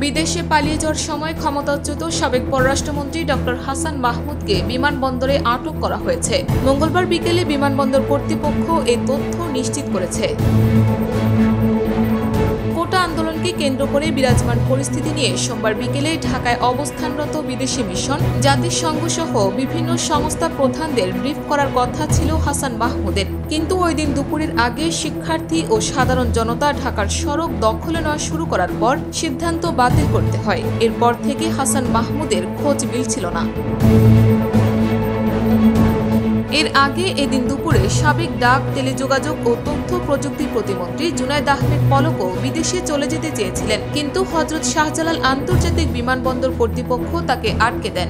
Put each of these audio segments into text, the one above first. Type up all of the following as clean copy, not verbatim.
বিদেশে পালিয়ে যাওয়ার সময় ক্ষমতাচ্যুত সাবেক পররাষ্ট্রমন্ত্রী ডক্টর হাসান মাহমুদকে বিমানবন্দরে আটক করা হয়েছে। মঙ্গলবার বিকেলে বিমানবন্দর কর্তৃপক্ষ এই তথ্য নিশ্চিত করেছে। কোটা আন্দোলনকে কেন্দ্র করে বিরাজমান পরিস্থিতি নিয়ে সোমবার বিকেলে ঢাকায় অবস্থানরত বিদেশি মিশন, জাতিসংঘ সহ বিভিন্ন সংস্থা প্রধানদের ব্রিফ করার কথা ছিল হাসান মাহমুদের, কিন্তু ওই দিন দুপুরের আগে শিক্ষার্থী ও সাধারণ জনতা ঢাকার সড়ক দখলে নেওয়া শুরু করার পর সিদ্ধান্ত বাতিল করতে হয়। এরপর থেকে হাসান মাহমুদের খোঁজ মিলছিল না। এর আগে এদিন দুপুরে সাবেক ডাক, টেলিযোগাযোগ ও তথ্য প্রযুক্তি প্রতিমন্ত্রী জুনায়েদ আহমেদ পলকও বিদেশে চলে যেতে চেয়েছিলেন, কিন্তু হযরত শাহজালাল আন্তর্জাতিক বিমানবন্দর কর্তৃপক্ষ তাকে আটকে দেন।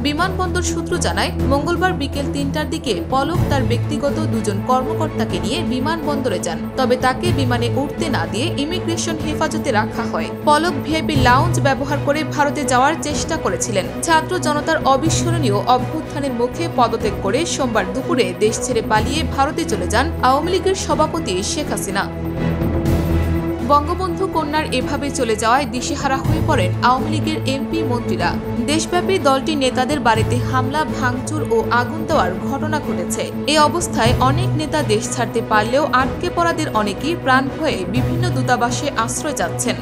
বিমানবন্দর সূত্র জানায়, মঙ্গলবার বিকেল ৩টার দিকে পলক তার ব্যক্তিগত দুজন কর্মকর্তাকে নিয়ে বিমানবন্দরে যান, তবে তাকে বিমানে উঠতে না দিয়ে ইমিগ্রেশন হেফাজতে রাখা হয়। পলক ভিআইপি লাউঞ্জ ব্যবহার করে ভারতে যাওয়ার চেষ্টা করেছিলেন। ছাত্র জনতার অবিস্মরণীয় অভ্যুত্থানের মুখে পদত্যাগ করে সোমবার দুপুরে দেশ ছেড়ে পালিয়ে ভারতে চলে যান আওয়ামী লীগের সভাপতি শেখ হাসিনা। বঙ্গবন্ধু কন্যার এভাবে চলে যাওয়ায় দিশেহারা হয়ে পড়েন আওয়ামী লীগের এমপি মন্ত্রীরা। দেশব্যাপী দলটির নেতাদের বাড়িতে হামলা, ভাঙচুর ও আগুন দেওয়ার ঘটনা ঘটেছে। এই অবস্থায় অনেক নেতা দেশ ছাড়তে পারলেও আটকে পড়াদের অনেকেই প্রাণ ভয়ে বিভিন্ন দূতাবাসে আশ্রয় চাচ্ছেন।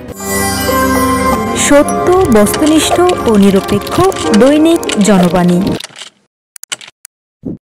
সত্য, বস্তুনিষ্ঠ ও নিরপেক্ষ দৈনিক জনবাণী।